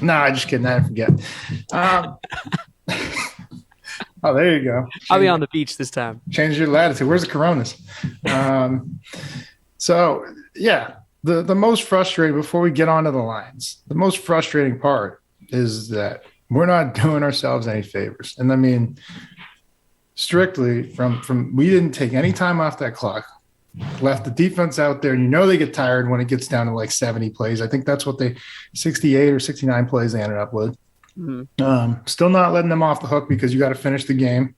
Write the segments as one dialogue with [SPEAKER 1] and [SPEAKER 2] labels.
[SPEAKER 1] Nah, just kidding. I forget. Oh, there you go.
[SPEAKER 2] I'll be on the beach this time.
[SPEAKER 1] Change your latitude. Where's the Coronas? So, yeah, the most frustrating, before we get on to the Lions, the most frustrating part is that we're not doing ourselves any favors. And I mean, strictly from we didn't take any time off that clock, left the defense out there, and they get tired when it gets down to like 70 plays. I think that's what 68 or 69 plays they ended up with. Mm-hmm. Still not letting them off the hook because you got to finish the game,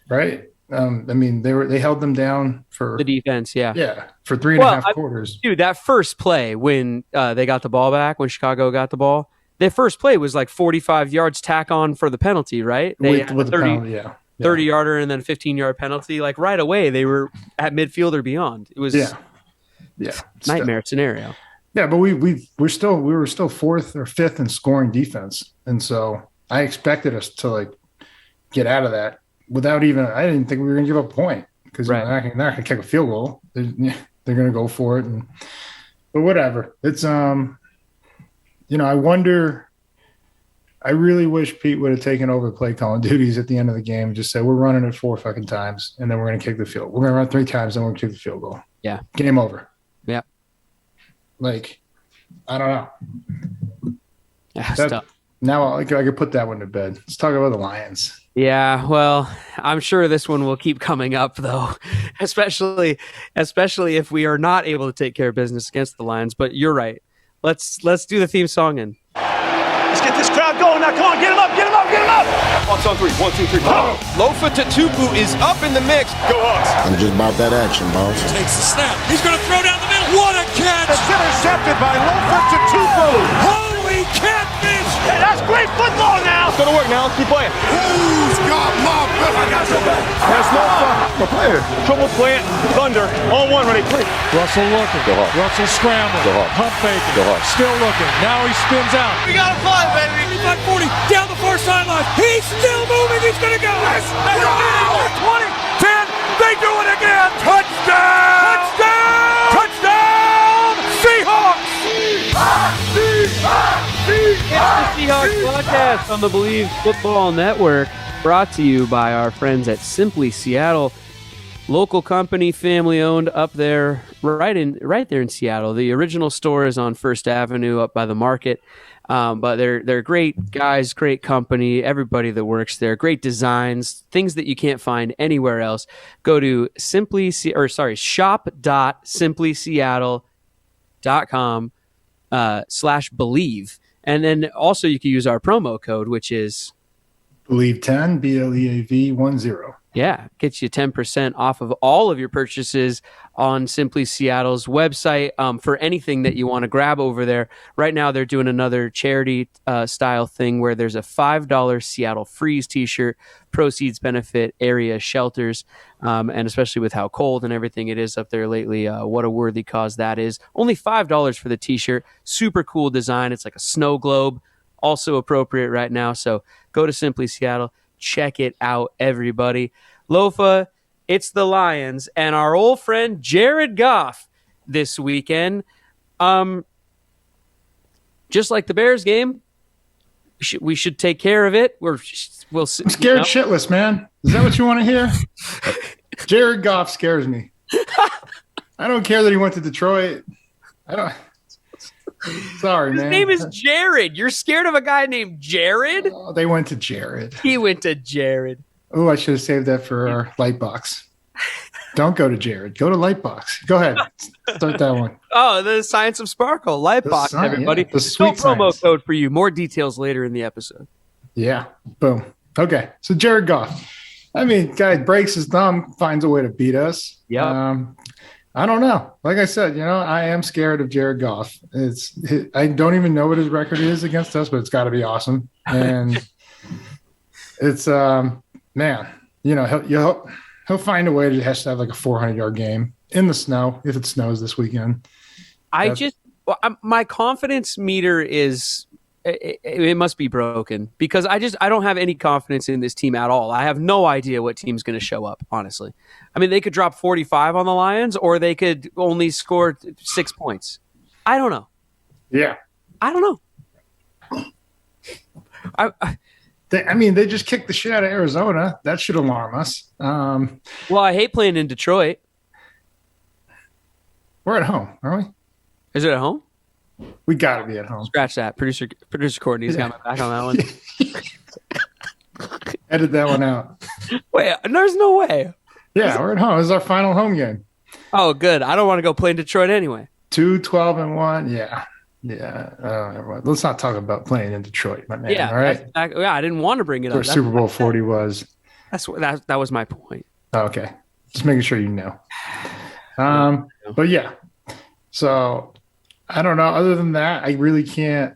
[SPEAKER 1] right? I mean, they held them down for
[SPEAKER 2] the defense,
[SPEAKER 1] yeah, for 3.5 quarters.
[SPEAKER 2] Dude, that first play when they got the ball back, when Chicago got the ball, their first play was like 45 yards tack on for the penalty, right? They had
[SPEAKER 1] with 30, the penalty, yeah.
[SPEAKER 2] 30-yarder and then 15-yard penalty. Like right away, they were at midfield or beyond. It was nightmare scenario.
[SPEAKER 1] Yeah, but we were still fourth or fifth in scoring defense, and so I expected us to like get out of that without even. I didn't think we were going to give up a point because they're not going to kick a field goal. They're going to go for it, but whatever. It's I wonder. I really wish Pete would have taken over play calling duties at the end of the game and just said, we're running it 4 fucking times, and then we're going to kick the field. We're going to run 3 times, and we're going to kick the field goal.
[SPEAKER 2] Yeah.
[SPEAKER 1] Game over.
[SPEAKER 2] Yeah.
[SPEAKER 1] Like, I don't know.
[SPEAKER 2] Yeah,
[SPEAKER 1] now I could put that one to bed. Let's talk about the Lions.
[SPEAKER 2] Yeah, well, I'm sure this one will keep coming up, though, especially if we are not able to take care of business against the Lions. But you're right. Let's do the theme song and
[SPEAKER 3] let's get this crowd going now. Come on, get him up, get him up, get him up. Hawks on 3. 1, 2, 3. Oh.
[SPEAKER 4] Lofa Tatupu is up in the mix.
[SPEAKER 3] Go Hawks.
[SPEAKER 5] I'm just about that action, boss.
[SPEAKER 6] Takes the snap. He's going to throw down the middle. What a catch.
[SPEAKER 3] It's intercepted by Lofa Tatupu.
[SPEAKER 6] Holy catfish.
[SPEAKER 3] Hey, that's great football now.
[SPEAKER 4] It's going to work now. Let's keep playing.
[SPEAKER 5] Who's got my back?
[SPEAKER 3] I got your back.
[SPEAKER 4] That's no player.
[SPEAKER 3] Triple plant. Thunder. On 1, ready, please.
[SPEAKER 6] Russell looking.
[SPEAKER 4] Go Hawks.
[SPEAKER 6] Russell scrambling.
[SPEAKER 4] Go Hawks.
[SPEAKER 6] Pump faking.
[SPEAKER 4] Go Hawks.
[SPEAKER 6] Still looking. Now he spins out.
[SPEAKER 3] We got to fly, baby.
[SPEAKER 6] 40 down the far sideline. He's still moving. He's going to go.
[SPEAKER 3] 20, 10. They do it again. Touchdown. Touchdown. Touchdown. Seahawks.
[SPEAKER 2] It's the Seahawks podcast on the Believe Football Network, brought to you by our friends at Simply Seattle, local company, family owned, up there, right there in Seattle. The original store is on First Avenue, up by the market. But they're great guys, great company, everybody that works there, great designs, things that you can't find anywhere else. Go to shop.simplyseattle.com/believe. And then also you can use our promo code, which is
[SPEAKER 1] Believe 10, BLEAV 10.
[SPEAKER 2] Yeah, gets you 10% off of all of your purchases on Simply Seattle's website for anything that you want to grab over there. Right now, they're doing another charity style thing where there's a $5 Seattle Freeze t-shirt. Proceeds benefit area shelters, and especially with how cold and everything it is up there lately, what a worthy cause that is. Only $5 for the t-shirt. Super cool design. It's like a snow globe. Also appropriate right now. So go to Simply Seattle. Check it out, everybody. Lofa, it's the Lions and our old friend Jared Goff this weekend. Just like the Bears game, we should take care of it.
[SPEAKER 1] I'm scared shitless, man. Is that what you want to hear? Jared Goff scares me. I don't care that he went to Detroit. Sorry, man.
[SPEAKER 2] His name is Jared. You're scared of a guy named Jared?
[SPEAKER 1] Oh, they went to Jared.
[SPEAKER 2] He went to Jared.
[SPEAKER 1] Oh, I should have saved that for our Lightbox. Don't go to Jared. Go to Lightbox. Go ahead. Start that one.
[SPEAKER 2] Oh, the Science of Sparkle. Lightbox, everybody.
[SPEAKER 1] Yeah, the sweet
[SPEAKER 2] promo
[SPEAKER 1] science.
[SPEAKER 2] code for you. More details later in the episode.
[SPEAKER 1] Yeah. Boom. Okay. So Jared Goff. I mean, guy breaks his thumb, finds a way to beat us.
[SPEAKER 2] Yeah.
[SPEAKER 1] I don't know. Like I said, I am scared of Jared Goff. I don't even know what his record is against us, but it's got to be awesome. And it's man, he'll find a way to have like a 400-yard game in the snow if it snows this weekend.
[SPEAKER 2] My confidence meter is. It must be broken because I don't have any confidence in this team at all. I have no idea what team's going to show up, honestly. I mean, they could drop 45 on the Lions or they could only score 6 points. I don't know.
[SPEAKER 1] Yeah.
[SPEAKER 2] I don't know.
[SPEAKER 1] They just kicked the shit out of Arizona. That should alarm us.
[SPEAKER 2] Well, I hate playing in Detroit.
[SPEAKER 1] We're at home, aren't we?
[SPEAKER 2] Is it at home?
[SPEAKER 1] We got to be at home.
[SPEAKER 2] Scratch that. Producer Courtney's got my back on that one.
[SPEAKER 1] Edit that one out.
[SPEAKER 2] Wait, there's no way.
[SPEAKER 1] Yeah, we're at home. This is our final home game.
[SPEAKER 2] Oh, good. I don't want to go play in Detroit anyway.
[SPEAKER 1] 2-12-1. Yeah. Let's not talk about playing in Detroit, my man.
[SPEAKER 2] Yeah,
[SPEAKER 1] all right.
[SPEAKER 2] I didn't want to bring it up.
[SPEAKER 1] Where Super Bowl 40 was.
[SPEAKER 2] That was my point.
[SPEAKER 1] Okay, just making sure you know. But yeah, so I don't know. Other than that, I really can't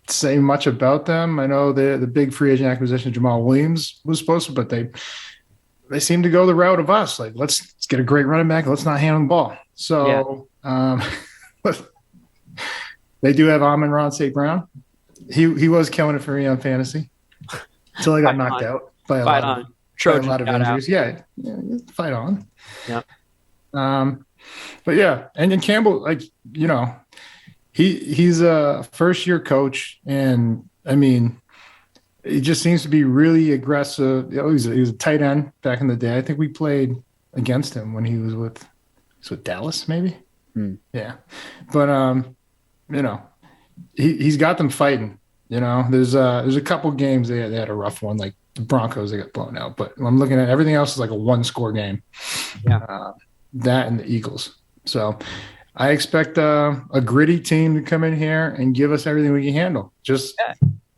[SPEAKER 1] say much about them. I know the big free agent acquisition Jamal Williams was supposed to, but they seem to go the route of us. Like let's get a great running back. Let's not hand him the ball. So they do have Amon-Ra St. Brown. He was killing it for me on fantasy until I got knocked out by a lot of injuries. Yeah, fight on.
[SPEAKER 2] Yeah.
[SPEAKER 1] But yeah, and then Campbell, like, you know, he's a first-year coach, and I mean, he just seems to be really aggressive. He was a tight end back in the day. I think we played against him when he was with Dallas, maybe. Yeah, but you know, he's got them fighting. You know, there's a couple games they had a rough one, like the Broncos, they got blown out. But I'm looking at everything else is like a one-score game.
[SPEAKER 2] Yeah,
[SPEAKER 1] that and the Eagles. So I expect a gritty team to come in here and give us everything we can handle. Just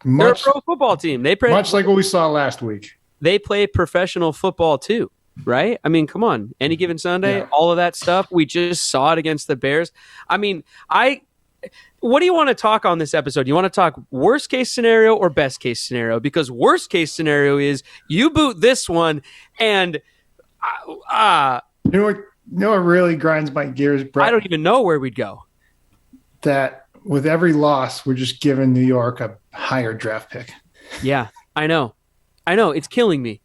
[SPEAKER 2] they're a pro football team.
[SPEAKER 1] Much like what we saw last week.
[SPEAKER 2] They play professional football too. Right? I mean, come on. Any given Sunday, all of that stuff. We just saw it against the Bears. I mean, what do you want to talk on this episode? You want to talk worst case scenario or best case scenario? Because worst case scenario is you boot this one and
[SPEAKER 1] you know what really grinds my gears, Brett?
[SPEAKER 2] I don't even know where we'd go.
[SPEAKER 1] That with every loss, we're just giving New York a higher draft pick.
[SPEAKER 2] Yeah, I know. It's killing me.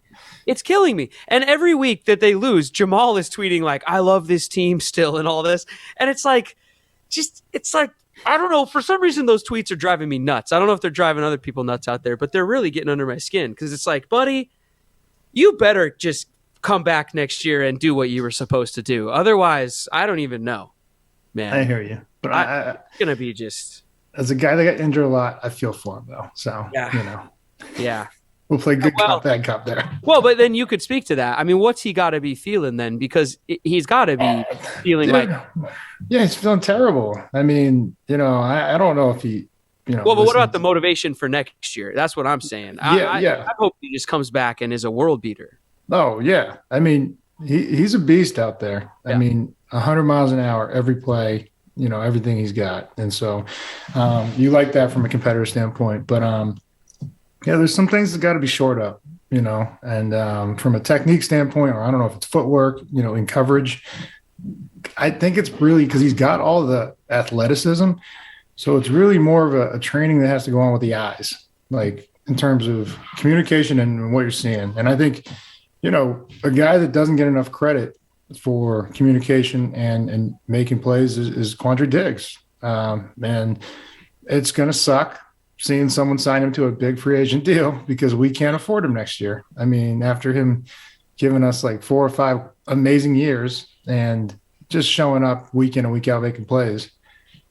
[SPEAKER 2] It's killing me. And every week that they lose, Jamal is tweeting like, I love this team still and all this. And it's like, I don't know. For some reason, those tweets are driving me nuts. I don't know if they're driving other people nuts out there, but they're really getting under my skin because it's like, buddy, you better just come back next year and do what you were supposed to do. Otherwise, I don't even know, man.
[SPEAKER 1] I hear you. But
[SPEAKER 2] it's going to be just.
[SPEAKER 1] As a guy that got injured a lot, I feel for him, though. So, you know.
[SPEAKER 2] Yeah.
[SPEAKER 1] We'll play good cop, bad cop there.
[SPEAKER 2] Well, but then you could speak to that. I mean, what's he got to be feeling then? Because he's got to be feeling like.
[SPEAKER 1] Yeah, he's feeling terrible. I mean, you know, I don't know if he, you know.
[SPEAKER 2] Well, but what about the motivation for next year? That's what I'm saying.
[SPEAKER 1] I
[SPEAKER 2] hope he just comes back and is a world beater.
[SPEAKER 1] Oh, yeah. I mean, he's a beast out there. I mean, 100 miles an hour every play, you know, everything he's got. And so you like that from a competitor standpoint. But, yeah, there's some things that got to be shored up, you know, and from a technique standpoint, or I don't know if it's footwork, you know, in coverage, I think it's really because he's got all the athleticism. So it's really more of a training that has to go on with the eyes, like in terms of communication and what you're seeing. And I think, you know, a guy that doesn't get enough credit for communication and making plays is Quandre Diggs. And it's going to suck seeing someone sign him to a big free agent deal because we can't afford him next year. I mean, after him giving us like 4 or 5 amazing years and just showing up week in and week out making plays,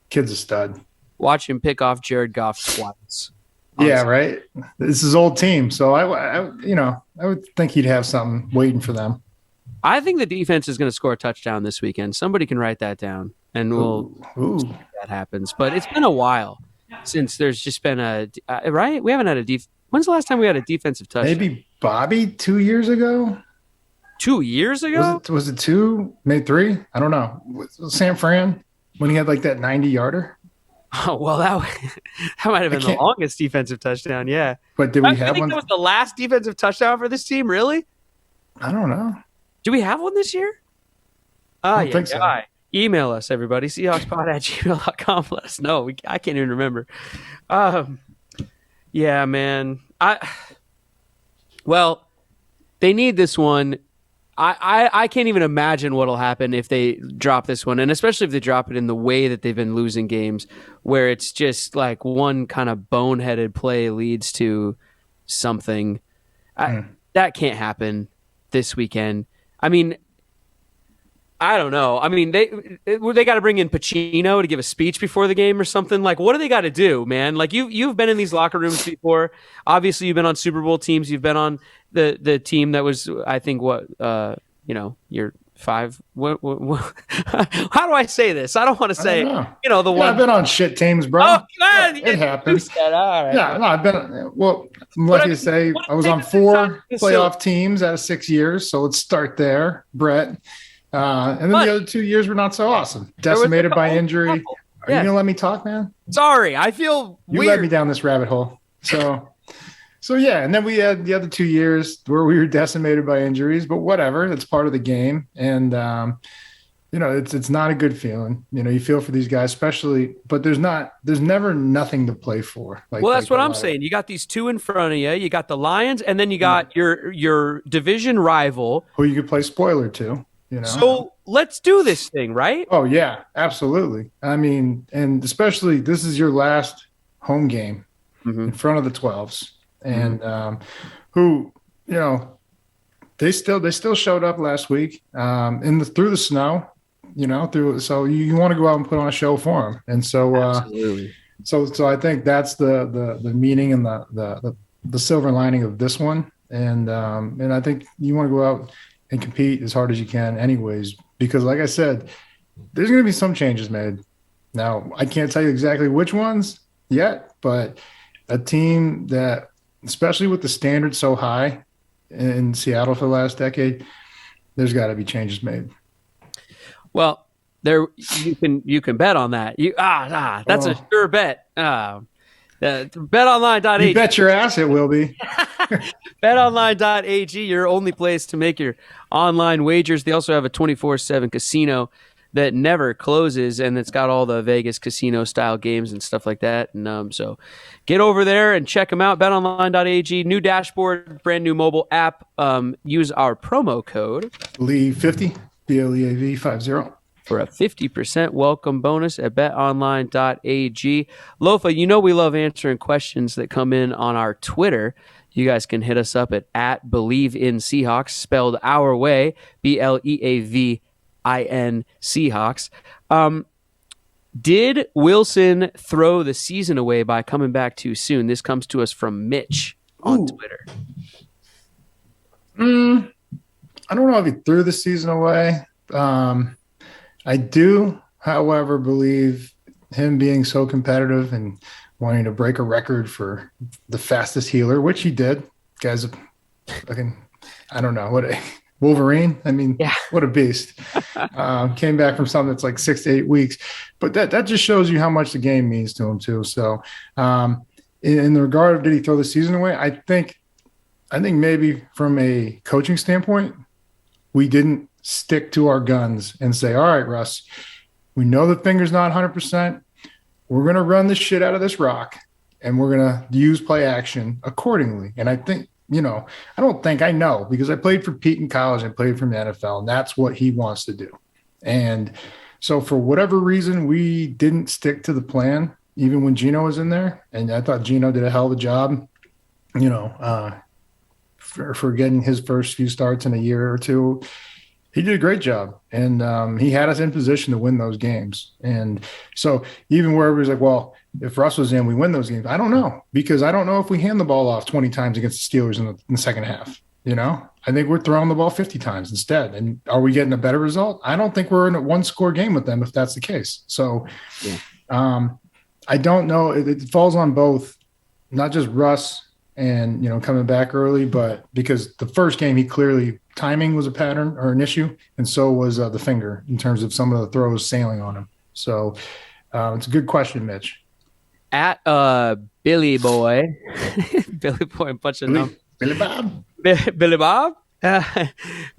[SPEAKER 1] kid's a stud.
[SPEAKER 2] Watch him pick off Jared Goff's twice.
[SPEAKER 1] Yeah, right. This is his old team. So I would think he'd have something waiting for them.
[SPEAKER 2] I think the defense is going to score a touchdown this weekend. Somebody can write that down and we'll see if that happens. But it's been a while since there's just been right? We haven't had when's the last time we had a defensive touchdown?
[SPEAKER 1] Maybe Bobby 2 years ago?
[SPEAKER 2] 2 years ago?
[SPEAKER 1] Was it 2? Maybe 3? I don't know. San Fran, when he had like that 90-yarder?
[SPEAKER 2] Oh, well, that might have been the longest defensive touchdown, yeah.
[SPEAKER 1] But did we have one?
[SPEAKER 2] That was the last defensive touchdown for this team, really?
[SPEAKER 1] I don't know.
[SPEAKER 2] Do we have one this year?
[SPEAKER 1] I don't think so.
[SPEAKER 2] Email us, everybody. SeahawksPod@gmail.com. Let us know. I can't even remember. Yeah, man. Well, they need this one I can't even imagine what'll happen if they drop this one, and especially if they drop it in the way that they've been losing games, where it's just like one kind of boneheaded play leads to something. That can't happen this weekend. I mean, I don't know. I mean, they got to bring in Pacino to give a speech before the game or something. Like, what do they got to do, man? Like, you've been in these locker rooms before. Obviously, you've been on Super Bowl teams. You've been on the team that was, I think, you're 5. How do I say this? I don't want to say, the one.
[SPEAKER 1] I've been on shit teams, bro.
[SPEAKER 2] Oh, God,
[SPEAKER 1] it happens.
[SPEAKER 2] All right.
[SPEAKER 1] Yeah, no, I've been. Well, I'm lucky to say I was on 4 playoff teams out of 6 years. So let's start there, Brett. And then the other 2 years were not so awesome. Decimated by injury. Are you going to let me talk, man?
[SPEAKER 2] Sorry, I feel
[SPEAKER 1] you
[SPEAKER 2] weird.
[SPEAKER 1] led me down this rabbit hole. So yeah, and then we had the other 2 years where we were decimated by injuries, but whatever, it's part of the game. And, it's not a good feeling. You feel for these guys, especially, but there's never nothing to play for.
[SPEAKER 2] That's what I'm saying. You got these 2 in front of you. You got the Lions, and then you got your division rival.
[SPEAKER 1] Who you could play spoiler to.
[SPEAKER 2] So let's do this thing, right?
[SPEAKER 1] Oh, yeah, absolutely. I mean, and especially this is your last home game in front of the 12s. And who, they still showed up last week through the snow, so you want to go out and put on a show for them. And so,
[SPEAKER 2] absolutely.
[SPEAKER 1] So I think that's the meaning and the silver lining of this one. And I think you want to go out and compete as hard as you can anyways, because like I said, there's going to be some changes made. Now, I can't tell you exactly which ones yet, but a team that, especially with the standards so high in Seattle for the last decade, there's got to be changes made.
[SPEAKER 2] Well, you can bet on that. That's a sure bet. BetOnline.ag.
[SPEAKER 1] You bet your ass it will be.
[SPEAKER 2] BetOnline.ag, your only place to make your online wagers. They also have a 24/7 casino that never closes, and it's got all the Vegas casino style games and stuff like that. And so get over there and check them out. BetOnline.ag, new dashboard, brand new mobile app. Use our promo code
[SPEAKER 1] LEAV50, BLEAV50.
[SPEAKER 2] for a 50% welcome bonus at betonline.ag. Lofa, we love answering questions that come in on our Twitter. You guys can hit us up at Believe in Seahawks, spelled our way, BLEAVIN Seahawks. Did Wilson throw the season away by coming back too soon? This comes to us from Mitch on Twitter.
[SPEAKER 1] I don't know if he threw the season away. I do, however, believe him being so competitive and wanting to break a record for the fastest healer, which he did. Guy's I don't know, what a Wolverine. I mean, What a beast. Came back from something that's like 6 to 8 weeks. But that just shows you how much the game means to him, too. So in the regard of did he throw the season away, I think maybe from a coaching standpoint, we didn't stick to our guns and say, all right, Russ, we know the finger's not 100%. We're going to run the shit out of this rock, and we're going to use play action accordingly. And I think, I know because I played for Pete in college and played from the NFL, and that's what he wants to do. And so for whatever reason, we didn't stick to the plan, even when Gino was in there. And I thought Gino did a hell of a job, for getting his first few starts in a year or two. He did a great job, and he had us in position to win those games. And so even where everybody's like, well, if Russ was in, we win those games. I don't know, because I don't know if we hand the ball off 20 times against the Steelers in the second half. I think we're throwing the ball 50 times instead. And are we getting a better result? I don't think we're in a one-score game with them if that's the case. So I don't know. It falls on both, not just Russ and, coming back early, but because the first game he clearly – timing was a pattern or an issue, and so was the finger in terms of some of the throws sailing on him. So it's a good question, Mitch.
[SPEAKER 2] At Billy Boy, Billy Boy, a bunch of numbers.
[SPEAKER 1] Billy Bob.
[SPEAKER 2] Billy Bob.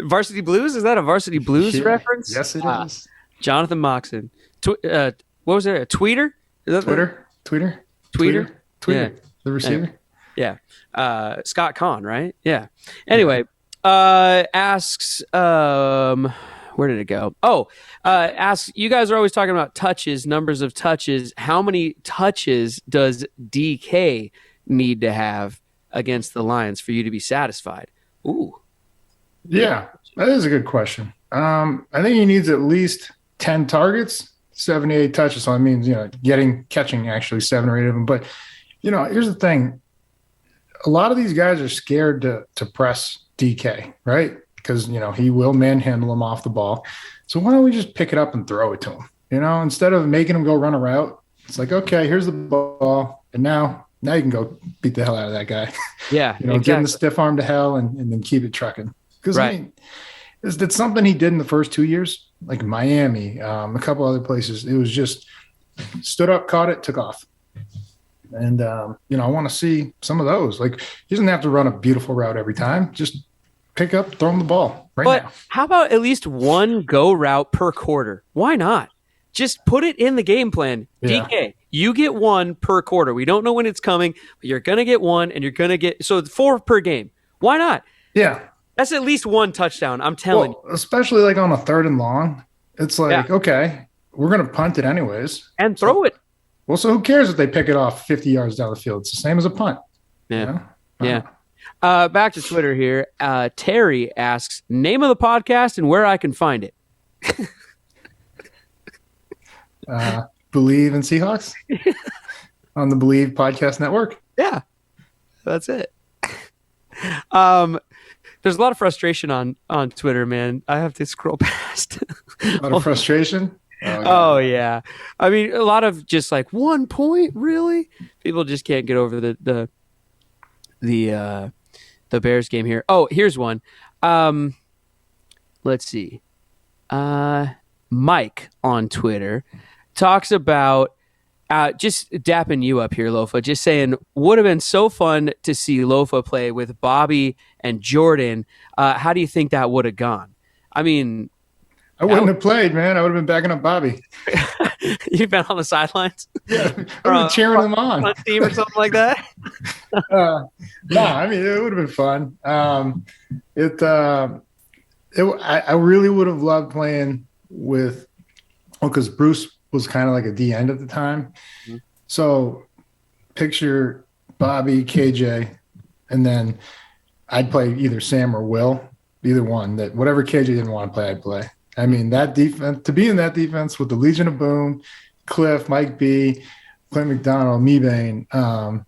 [SPEAKER 2] Varsity Blues. Is that a Varsity Blues reference?
[SPEAKER 1] Yes, it is.
[SPEAKER 2] Jonathan Moxon. What was there? A tweeter?
[SPEAKER 1] Tweeter.
[SPEAKER 2] Yeah.
[SPEAKER 1] The receiver.
[SPEAKER 2] Yeah. Scott Kahn, right? Yeah. Anyway. Asks, where did it go? Oh, asks, you guys are always talking about touches, numbers of touches. How many touches does DK need to have against the Lions for you to be satisfied? Ooh.
[SPEAKER 1] Yeah, that is a good question. I think he needs at least 10 targets, 78 touches. So that means, catching actually 7 or 8 of them. But, here's the thing. A lot of these guys are scared to press DK, right? Because, he will manhandle him off the ball. So why don't we just pick it up and throw it to him? Instead of making him go run a route, it's like, okay, here's the ball. And now you can go beat the hell out of that guy.
[SPEAKER 2] Yeah,
[SPEAKER 1] Give him the stiff arm to hell and then keep it trucking. Because,
[SPEAKER 2] right.
[SPEAKER 1] It's something he did in the first 2 years, like Miami, a couple other places. It was just stood up, caught it, took off. And, I want to see some of those. Like, he doesn't have to run a beautiful route every time. Just pick up, throw him the ball now.
[SPEAKER 2] But how about at least one go route per quarter? Why not? Just put it in the game plan.
[SPEAKER 1] Yeah.
[SPEAKER 2] DK, you get one per quarter. We don't know when it's coming, but you're going to get one, and you're going to get – so 4 per game. Why not?
[SPEAKER 1] Yeah.
[SPEAKER 2] That's at least one touchdown, I'm telling you.
[SPEAKER 1] Especially like on a 3rd and long. It's like, okay, we're going to punt it anyways.
[SPEAKER 2] And throw it.
[SPEAKER 1] Well, so who cares if they pick it off 50 yards down the field? It's the same as a punt.
[SPEAKER 2] Yeah. Yeah. Back to Twitter here. Terry asks, name of the podcast and where I can find it.
[SPEAKER 1] Believe in Seahawks on the Believe Podcast Network.
[SPEAKER 2] Yeah, that's it. There's a lot of frustration on Twitter, man. I have to scroll past.
[SPEAKER 1] A lot of frustration.
[SPEAKER 2] Oh yeah. I mean, a lot of just like 1 point, really. People just can't get over the Bears game here. Oh, here's one. Let's see. Mike on Twitter talks about just dapping you up here, Lofa, just saying, would have been so fun to see Lofa play with Bobby and Jordan. How do you think that would have gone? I mean,
[SPEAKER 1] I wouldn't have played, man. I would have been backing up Bobby.
[SPEAKER 2] You've been on the sidelines?
[SPEAKER 1] Yeah, or cheering him on.
[SPEAKER 2] Team or something like that?
[SPEAKER 1] No, I mean, it would have been fun. I really would have loved playing with, because Bruce was kind of like a D end at the time. Mm-hmm. So picture Bobby, KJ, and then I'd play either Sam or Will, either one. That whatever KJ didn't want to play, I'd play. I mean, that defense, to be in that defense with the Legion of Boom, Cliff, Mike B, Clint McDonald, Mebane, Tony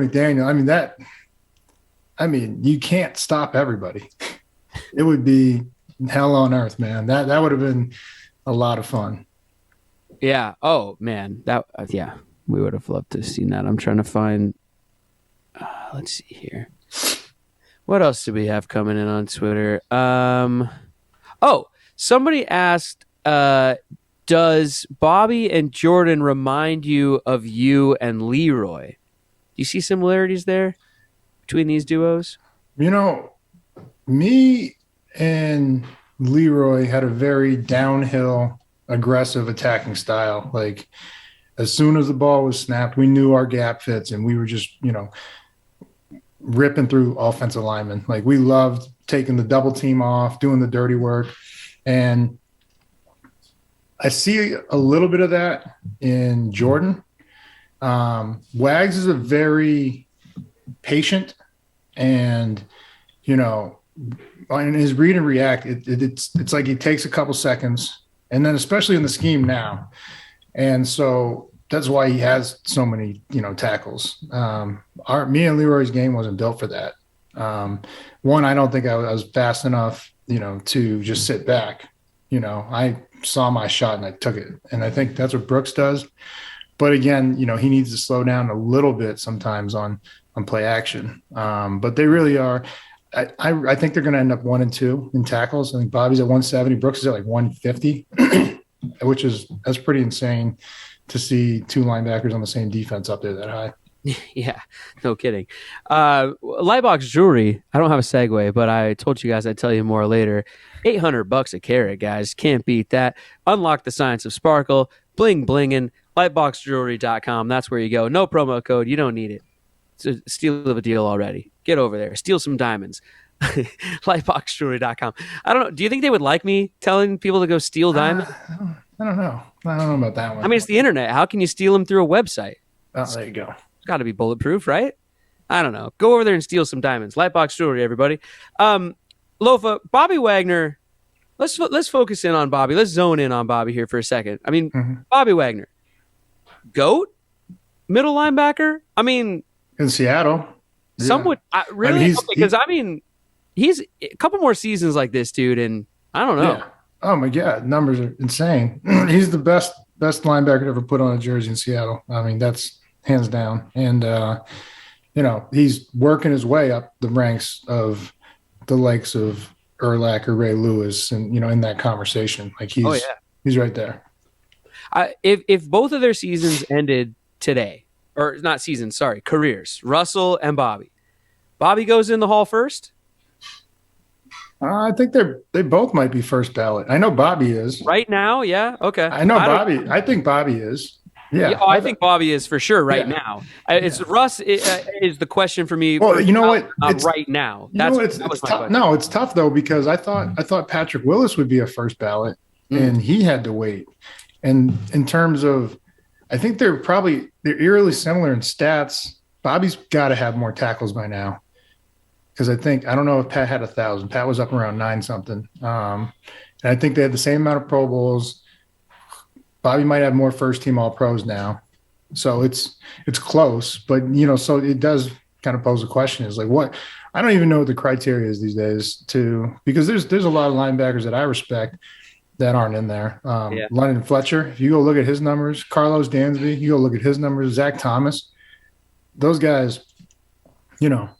[SPEAKER 1] McDaniel. I mean, you can't stop everybody. It would be hell on earth, man. That would have been a lot of fun.
[SPEAKER 2] Yeah. Oh man. We would have loved to have seen that. I'm trying to find, let's see here. What else do we have coming in on Twitter? Somebody asked, does Bobby and Jordan remind you of you and Leroy? Do you see similarities there between these duos?
[SPEAKER 1] Me and Leroy had a very downhill, aggressive attacking style. Like, as soon as the ball was snapped, we knew our gap fits, and we were just, ripping through offensive linemen. Like, we loved taking the double team off, doing the dirty work. And I see a little bit of that in Jordan. Wags is a very patient and, in his read and react, it's like he takes a couple seconds, and then especially in the scheme now. And so that's why he has so many, tackles. Me and Leroy's game wasn't built for that. One, I don't think I was fast enough, to just sit back. I saw my shot and I took it. And I think that's what Brooks does. But again, he needs to slow down a little bit sometimes on play action. But they really are. I think they're going to end up 1 and 2 in tackles. I think Bobby's at 170. Brooks is at like 150, that's pretty insane to see 2 linebackers on the same defense up there that high.
[SPEAKER 2] Yeah, no kidding. Lightbox Jewelry, I don't have a segue, but I told you guys I'd tell you more later. $800 a carat, guys. Can't beat that. Unlock the science of sparkle. Bling blingin'. Lightboxjewelry.com. That's where you go. No promo code. You don't need it. It's a steal of a deal already. Get over there. Steal some diamonds. Lightboxjewelry.com. I don't know. Do you think they would like me telling people to go steal diamonds?
[SPEAKER 1] I don't know. I don't know about that one.
[SPEAKER 2] I mean, it's the internet. How can you steal them through a website?
[SPEAKER 1] Oh, there you go.
[SPEAKER 2] It's got to be bulletproof, right? I don't know. Go over there and steal some diamonds. Lightbox Jewelry, everybody. Lofa, Bobby Wagner. Let's focus in on Bobby. Let's zone in on Bobby here for a second. I mean, Bobby Wagner, GOAT, middle linebacker. I mean,
[SPEAKER 1] in Seattle,
[SPEAKER 2] somewhat. Really? Because he's a couple more seasons like this, dude, and I don't know.
[SPEAKER 1] Yeah. Oh my God, numbers are insane. He's the best linebacker to ever put on a jersey in Seattle. I mean, that's hands down. And he's working his way up the ranks of the likes of Urlacher or Ray Lewis, and in that conversation, like he's right there.
[SPEAKER 2] If both of their seasons ended today, or not seasons, sorry, careers, Russell and Bobby goes in the Hall first.
[SPEAKER 1] I think they both might be first ballot. I know Bobby is
[SPEAKER 2] right now. Yeah, okay.
[SPEAKER 1] I know Bobby. I think Bobby is. Yeah,
[SPEAKER 2] I think Bobby is for sure right now. It's Russ is the question for me.
[SPEAKER 1] Well, you know what?
[SPEAKER 2] Right now,
[SPEAKER 1] it's tough. No, it's tough though, because I thought Patrick Willis would be a first ballot, and he had to wait. And in terms of, I think they're eerily similar in stats. Bobby's got to have more tackles by now, because I don't know if Pat had 1,000. Pat was up around 9 something, and I think they had the same amount of Pro Bowls. Bobby might have more first team all pros now. So it's close, but so it does kind of pose a question, is like, what, I don't even know what the criteria is these days because there's a lot of linebackers that I respect that aren't in there. London Fletcher, if you go look at his numbers, Carlos Dansby, you go look at his numbers, Zach Thomas, those guys, I know.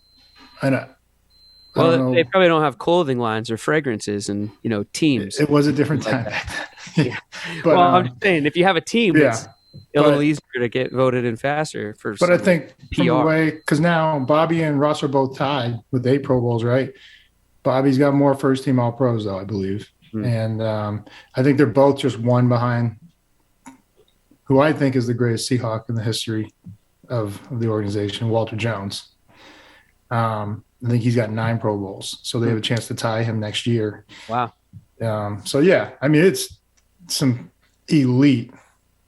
[SPEAKER 2] Well, they probably don't have clothing lines or fragrances and, teams.
[SPEAKER 1] It was a different time back then. Yeah. But,
[SPEAKER 2] I'm just saying, if you have a team, it's a little easier to get voted in faster. But
[SPEAKER 1] I think
[SPEAKER 2] PR.
[SPEAKER 1] From the way, because now Bobby and Russ are both tied with 8 Pro Bowls, right? Bobby's got more first team all pros, though, I believe. And I think they're both just one behind who I think is the greatest Seahawk in the history of the organization, Walter Jones. I think he's got 9 Pro Bowls, so they have a chance to tie him next year.
[SPEAKER 2] Wow.
[SPEAKER 1] I mean, it's some elite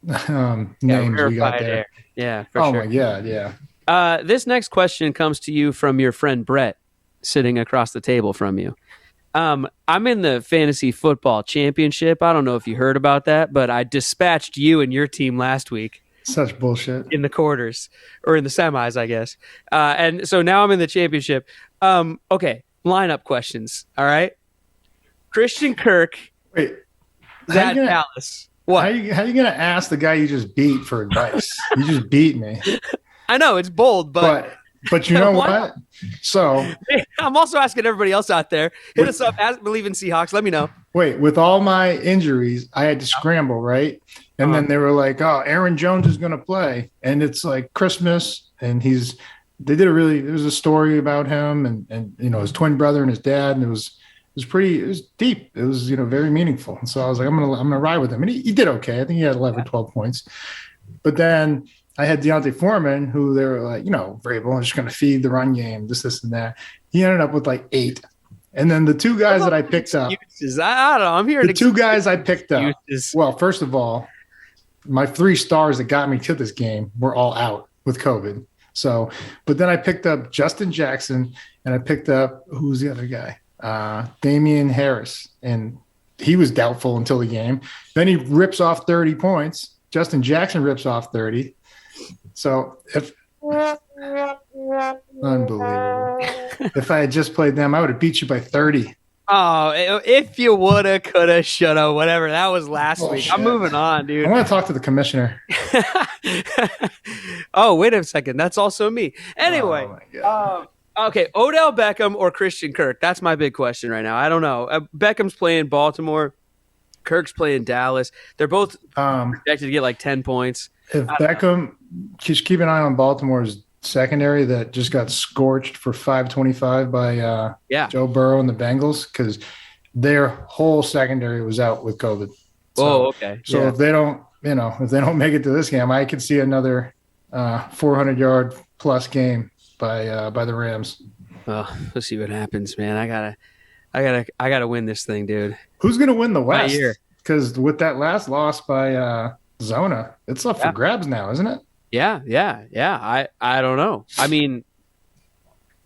[SPEAKER 1] names we got there.
[SPEAKER 2] Yeah, for sure.
[SPEAKER 1] Oh, my God, yeah.
[SPEAKER 2] This next question comes to you from your friend Brett, sitting across the table from you. I'm in the fantasy football championship. I don't know if you heard about that, but I dispatched you and your team last week.
[SPEAKER 1] Such bullshit.
[SPEAKER 2] In the quarters, or in the semis, I guess. And so now I'm in the championship. Okay, lineup questions, all right? Christian Kirk.
[SPEAKER 1] Wait.
[SPEAKER 2] Zach Dallas. What?
[SPEAKER 1] How you going to ask the guy you just beat for advice? You just beat me.
[SPEAKER 2] I know, it's bold, but
[SPEAKER 1] you know what? So
[SPEAKER 2] I'm also asking everybody else out there, hit us up, believe in Seahawks, let me know.
[SPEAKER 1] Wait, with all my injuries, I had to scramble, right? And then they were like, "Oh, Aaron Jones is going to play," and it's like Christmas, and there was a story about him and his twin brother and his dad, and it was deep. It was very meaningful. And so I was like, I'm gonna ride with him, and he did okay. I think he had 11 or 12 points, but then I had Deontay Foreman, who they were like, Vrabel, I'm just going to feed the run game, this, and that. He ended up with like 8. And then the 2 guys that I picked up.
[SPEAKER 2] I don't know. I'm here.
[SPEAKER 1] The 2 guys I picked up. Well, first of all, my 3 stars that got me to this game were all out with COVID. So, but then I picked up Justin Jackson, and I picked up, who's the other guy? Damian Harris. And he was doubtful until the game. Then he rips off 30 points. Justin Jackson rips off 30. So unbelievable. If I had just played them, I would have beat you by 30.
[SPEAKER 2] Oh, if you woulda, coulda, shoulda, whatever. That was last week.
[SPEAKER 1] Shit.
[SPEAKER 2] I'm moving on, dude.
[SPEAKER 1] I want to talk to the commissioner.
[SPEAKER 2] Oh, wait a second. That's also me. Anyway, okay, Odell Beckham or Christian Kirk? That's my big question right now. I don't know. Beckham's playing Baltimore. Kirk's playing Dallas. They're both projected to get like 10 points.
[SPEAKER 1] If Beckham, just keep an eye on Baltimore's secondary that just got scorched for 525 by Joe Burrow and the Bengals, because their whole secondary was out with COVID. So,
[SPEAKER 2] okay.
[SPEAKER 1] So if they don't, if they don't make it to this game, I could see another 400-yard plus game by the Rams.
[SPEAKER 2] Oh, let's see what happens, man. I gotta win this thing, dude.
[SPEAKER 1] Who's going to win the West?
[SPEAKER 2] year.
[SPEAKER 1] Because with that last loss by Zona, it's up for grabs now, isn't it?
[SPEAKER 2] Yeah. I don't know. I mean,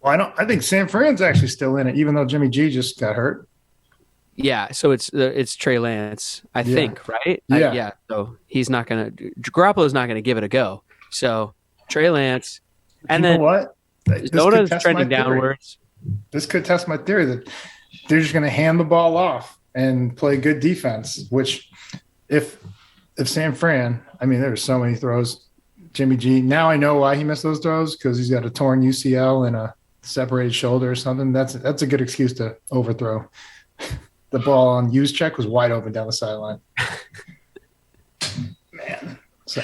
[SPEAKER 1] Well, I think San Fran's actually still in it, even though Jimmy G just got hurt.
[SPEAKER 2] yeah. So it's Trey Lance, I think, right?
[SPEAKER 1] Yeah.
[SPEAKER 2] So he's not gonna. Garoppolo's not gonna give it a go. So Trey Lance, and
[SPEAKER 1] You know
[SPEAKER 2] then
[SPEAKER 1] what? This could
[SPEAKER 2] Zona's
[SPEAKER 1] test
[SPEAKER 2] trending
[SPEAKER 1] my theory.
[SPEAKER 2] downwards.
[SPEAKER 1] This could test my theory that they're just going to hand the ball off and play good defense, which if San Fran, I mean, there's so many throws. Jimmy G, now I know why he missed those throws, because he's got a torn UCL and a separated shoulder or something. That's a good excuse to overthrow. The ball on use check was wide open down the sideline. Man. So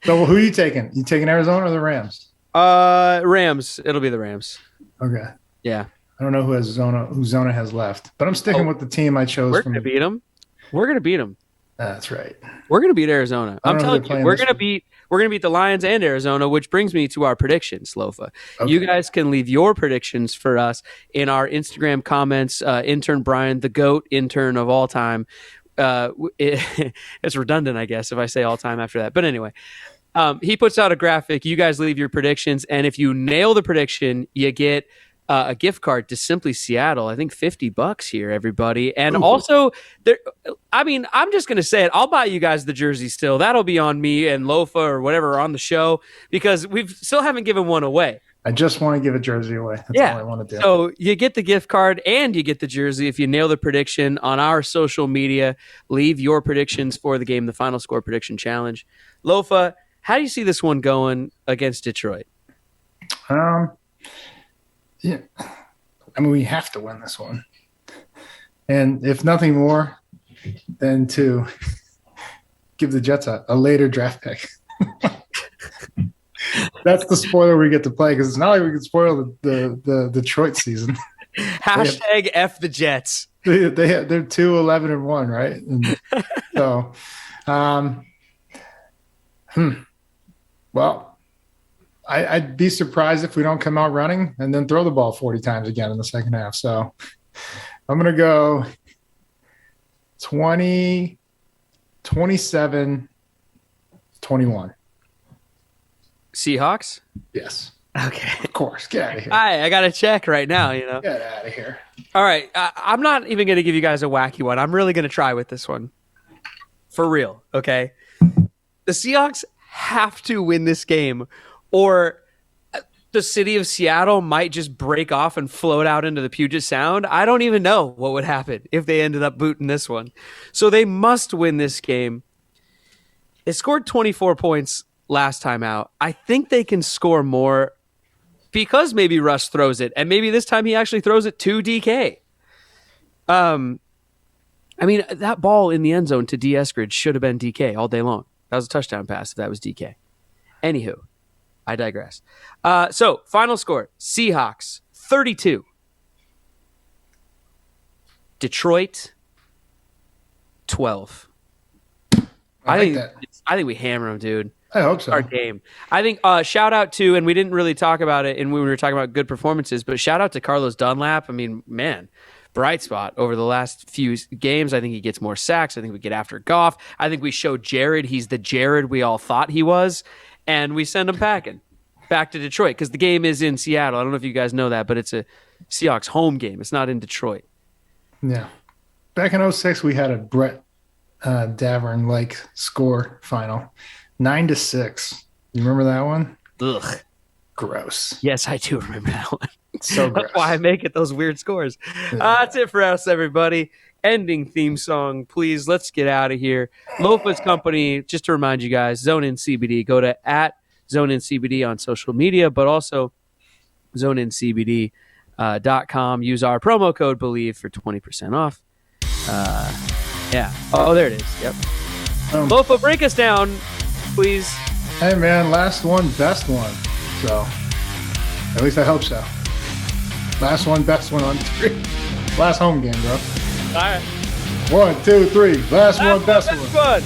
[SPEAKER 1] who are you taking? You taking Arizona or the Rams?
[SPEAKER 2] Rams. It'll be the Rams.
[SPEAKER 1] Okay.
[SPEAKER 2] Yeah.
[SPEAKER 1] I don't know who Zona has left, but I'm sticking with the team I chose.
[SPEAKER 2] We're gonna beat them. We're gonna beat them.
[SPEAKER 1] That's right.
[SPEAKER 2] We're gonna beat Arizona. I'm telling you, we're gonna beat the Lions and Arizona, which brings me to our predictions, Lofa.
[SPEAKER 1] Okay.
[SPEAKER 2] You guys can leave your predictions for us in our Instagram comments. Intern Brian, the GOAT intern of all time. It's redundant, I guess, if I say all time after that. But anyway, he puts out a graphic. You guys leave your predictions, and if you nail the prediction, you get a gift card to Simply Seattle. I think $50 here, everybody. And also, I'm just going to say it. I'll buy you guys the jersey still. That'll be on me and Lofa or whatever on the show, because we still haven't given one away.
[SPEAKER 1] I just want to give a jersey away. That's all I want to do.
[SPEAKER 2] So you get the gift card and you get the jersey if you nail the prediction on our social media. Leave your predictions for the game, the Final Score Prediction Challenge. Lofa, how do you see this one going against Detroit?
[SPEAKER 1] Yeah, I mean, we have to win this one, and if nothing more than to give the Jets a later draft pick. That's the spoiler we get to play, because it's not like we can spoil the Detroit season.
[SPEAKER 2] Hashtag F the Jets.
[SPEAKER 1] They're 2-11-1, right? And so, well, I'd be surprised if we don't come out running and then throw the ball 40 times again in the second half. So I'm going to go 20, 27, 21.
[SPEAKER 2] Seahawks?
[SPEAKER 1] Yes.
[SPEAKER 2] Okay.
[SPEAKER 1] Of course. Get out of here.
[SPEAKER 2] I got to check right now, you know.
[SPEAKER 1] Get out of here.
[SPEAKER 2] All right. I'm not even going to give you guys a wacky one. I'm really going to try with this one. For real, okay? The Seahawks have to win this game, or the city of Seattle might just break off and float out into the Puget Sound. I don't even know what would happen if they ended up booting this one. So they must win this game. They scored 24 points last time out. I think they can score more because maybe Russ throws it, and maybe this time he actually throws it to DK. I mean, that ball in the end zone to D. Eskridge should have been DK all day long. That was a touchdown pass if that was DK. Anywho, I digress. So, final score, Seahawks 32. Detroit 12. I think we hammer them, dude.
[SPEAKER 1] I hope so.
[SPEAKER 2] Our game. I think shout out to, and we didn't really talk about it and we were talking about good performances, but shout out to Carlos Dunlap. I mean, man, bright spot over the last few games. I think he gets more sacks. I think we get after Goff. I think we show Jared he's the Jared we all thought he was, and we send him packing back to Detroit because the game is in Seattle. I don't know if you guys know that, but it's a Seahawks home game. It's not in Detroit.
[SPEAKER 1] Yeah. Back in 2006, we had a Brett Davern like score final, 9-6. You remember that one?
[SPEAKER 2] Ugh.
[SPEAKER 1] Gross.
[SPEAKER 2] Yes, I do remember that one.
[SPEAKER 1] So gross.
[SPEAKER 2] That's why I make it those weird scores.
[SPEAKER 1] Yeah.
[SPEAKER 2] That's it for us, everybody. Ending theme song, please. Let's get out of here. Lofa's Company, just to remind you guys, Zone In CBD. Go to @ZoneInCBD on social media, but also zoneincbd.com. Use our promo code BELIEVE for 20% off. Yeah. Oh, there it is. Yep. Lofa, break us down, please.
[SPEAKER 1] Hey, man, last one, best one. So, at least I hope so. Last one, best one on 3. Last home game, bro.
[SPEAKER 2] All right.
[SPEAKER 1] 1, 2, 3. Last one, best one.
[SPEAKER 2] One.